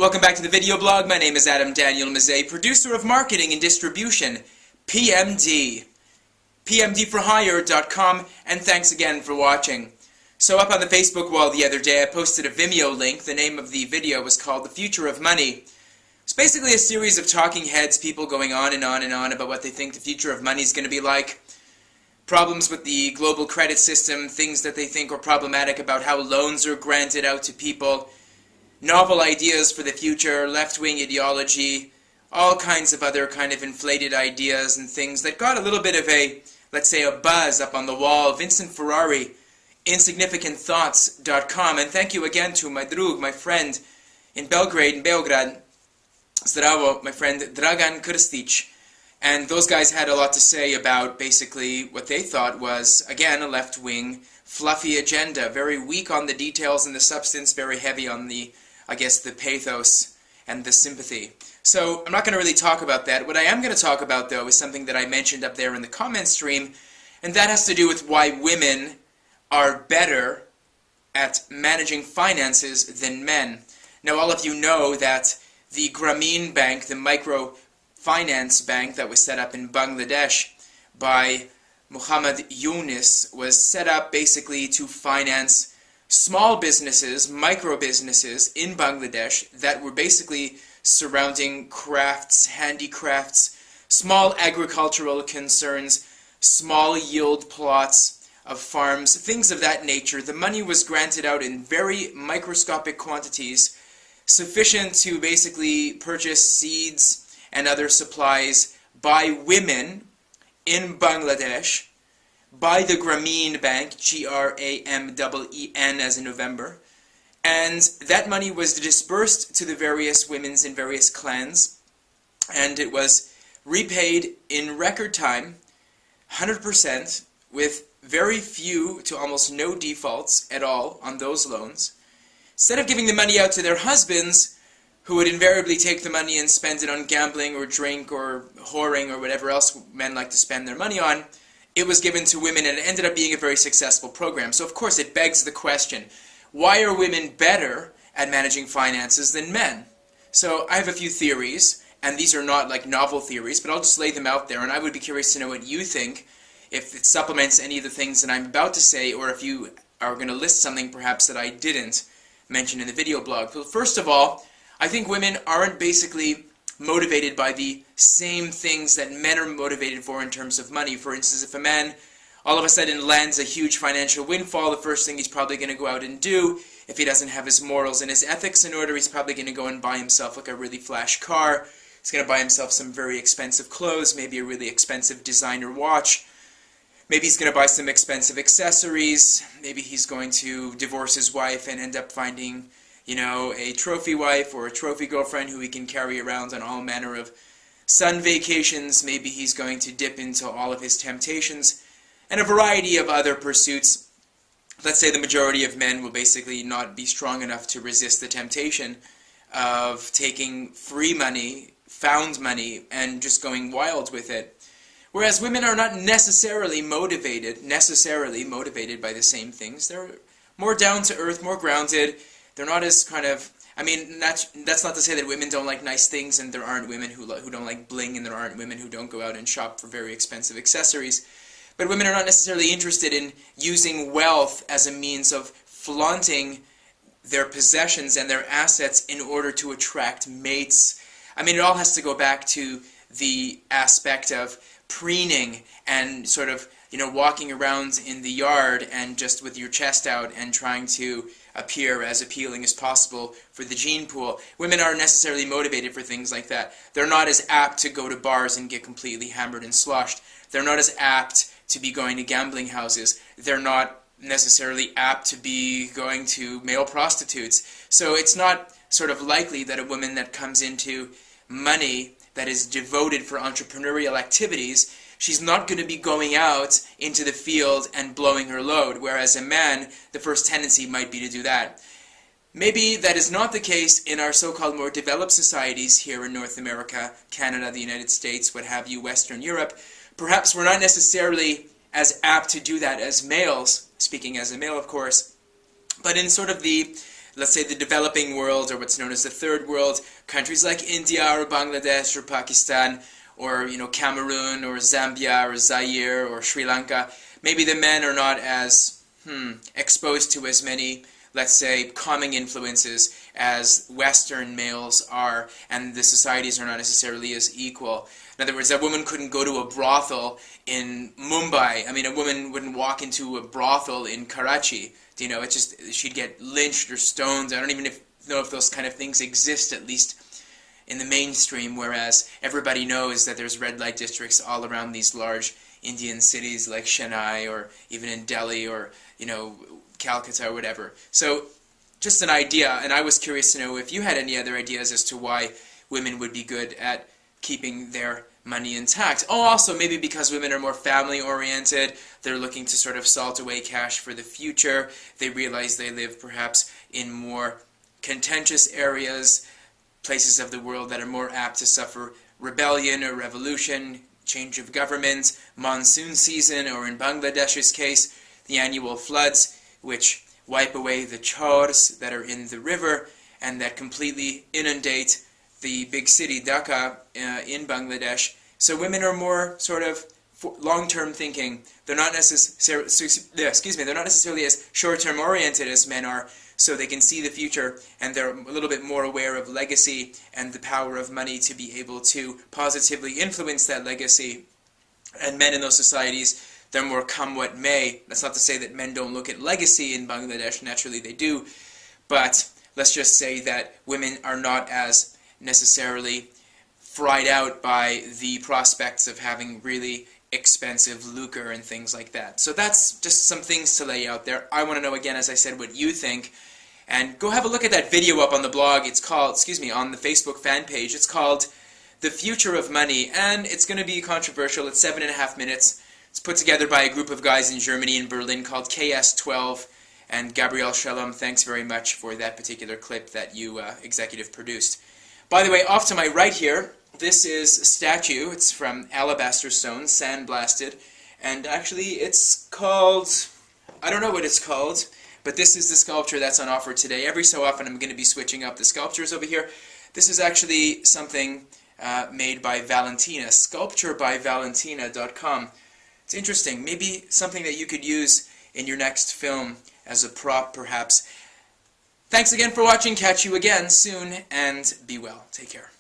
Welcome back to the video blog. My name is Adam Daniel Mezei, producer of marketing and distribution, PMD. PMDforhire.com, and thanks again for watching. So up on the Facebook wall the other day, I posted a Vimeo link. The name of the video was called The Future of Money. It's basically a series of talking heads, people going on and on and on about what they think the future of money is going to be like. Problems with the global credit system, things that they think are problematic about how loans are granted out to people, novel ideas for the future, left-wing ideology, all kinds of other kind of inflated ideas and things that got a little bit of a, let's say, a buzz up on the wall. Vincent Ferrari, insignificantthoughts.com, and thank you again to my drug, my friend in Belgrade, Zdravo, my friend Dragan Krstic. And those guys had a lot to say about basically what they thought was, again, a left-wing, fluffy agenda, very weak on the details and the substance, very heavy on the, I guess, the pathos and the sympathy. So I'm not going to really talk about that. What I am going to talk about, though, is something that I mentioned up there in the comment stream, and that has to do with why women are better at managing finances than men. Now, all of you know that the Grameen Bank, the microfinance bank that was set up in Bangladesh by Muhammad Yunus, was set up basically to finance small businesses, micro businesses in Bangladesh that were basically surrounding crafts, handicrafts, small agricultural concerns, small yield plots of farms, things of that nature. The money was granted out in very microscopic quantities, sufficient to basically purchase seeds and other supplies by women in Bangladesh, by the Grameen Bank, G-R-A-M-E-N as in November, and that money was dispersed to the various women's in various clans, and it was repaid in record time, 100%, with very few to almost no defaults at all on those loans. Instead of giving the money out to their husbands, who would invariably take the money and spend it on gambling or drink or whoring or whatever else men like to spend their money on, it was given to women, and it ended up being a very successful program. So of course it begs the question, why are women better at managing finances than men? So I have a few theories, and these are not like novel theories, but I'll just lay them out there, and I would be curious to know what you think, if it supplements any of the things that I'm about to say, or if you are going to list something perhaps that I didn't mention in the video blog. So first of all, I think women aren't basically motivated by the same things that men are motivated for in terms of money. For instance, if a man all of a sudden lands a huge financial windfall, the first thing he's probably going to go out and do, if he doesn't have his morals and his ethics in order, he's probably going to go and buy himself like a really flash car. He's going to buy himself some very expensive clothes, maybe a really expensive designer watch. Maybe he's going to buy some expensive accessories. Maybe he's going to divorce his wife and end up finding, you know, a trophy wife or a trophy girlfriend who he can carry around on all manner of sun vacations. Maybe he's going to dip into all of his temptations and a variety of other pursuits. Let's say the majority of men will basically not be strong enough to resist the temptation of taking free money, found money, and just going wild with it. Whereas women are not necessarily motivated by the same things. They're more down to earth, more grounded. They're not as kind of, I mean, that's not to say that women don't like nice things and there aren't women who don't like bling and there aren't women who don't go out and shop for very expensive accessories. But women are not necessarily interested in using wealth as a means of flaunting their possessions and their assets in order to attract mates. I mean, it all has to go back to the aspect of preening and sort of, you know, walking around in the yard and just with your chest out and trying to appear as appealing as possible for the gene pool. Women aren't necessarily motivated for things like that. They're not as apt to go to bars and get completely hammered and sloshed. They're not as apt to be going to gambling houses. They're not necessarily apt to be going to male prostitutes. So it's not sort of likely that a woman that comes into money that is devoted for entrepreneurial activities, she's not going to be going out into the field and blowing her load, whereas a man, the first tendency might be to do that. Maybe that is not the case in our so-called more developed societies here in North America, Canada, the United States, what have you, Western Europe. Perhaps we're not necessarily as apt to do that as males, speaking as a male, of course, but in sort of the let's say, the developing world, or what's known as the third world, countries like India or Bangladesh or Pakistan, or Cameroon or Zambia or Zaire or Sri Lanka, maybe the men are not as exposed to as many, let's say, calming influences as Western males are, and the societies are not necessarily as equal. In other words, a woman couldn't go to a brothel in Mumbai. I mean, a woman wouldn't walk into a brothel in Karachi. It's just, she'd get lynched or stoned. I don't even know if those kind of things exist, at least in the mainstream, whereas everybody knows that there's red light districts all around these large Indian cities like Chennai, or even in Delhi, or Calcutta or whatever. So just an idea, and I was curious to know if you had any other ideas as to why women would be good at keeping their money intact. Oh, also maybe because women are more family oriented, they're looking to sort of salt away cash for the future, they realize they live perhaps in more contentious areas, places of the world that are more apt to suffer rebellion or revolution, change of government, monsoon season, or in Bangladesh's case, the annual floods, which wipe away the chors that are in the river and that completely inundate the big city Dhaka in Bangladesh. So women are more sort of long-term thinking. They're not necessarily, they're not necessarily as short-term oriented as men are, so they can see the future, and they're a little bit more aware of legacy and the power of money to be able to positively influence that legacy. And men in those societies, they're more come what may. That's not to say that men don't look at legacy in Bangladesh. Naturally they do. But let's just say that women are not as necessarily fried out by the prospects of having really expensive lucre and things like that. So that's just some things to lay out there. I want to know, again, as I said, what you think. And go have a look at that video up on the blog. It's called, on the Facebook fan page. It's called The Future of Money, and it's going to be controversial. It's 7.5 minutes. It's put together by a group of guys in Germany, in Berlin, called KS12. And Gabriel Shalom, thanks very much for that particular clip that you executive produced. By the way, off to my right here, this is a statue. It's from alabaster stone, sandblasted. And actually, it's called, I don't know what it's called, but this is the sculpture that's on offer today. Every so often, I'm going to be switching up the sculptures over here. This is actually something made by Valentina, sculpturebyvalentina.com. It's interesting. Maybe something that you could use in your next film as a prop, perhaps. Thanks again for watching. Catch you again soon, and be well. Take care.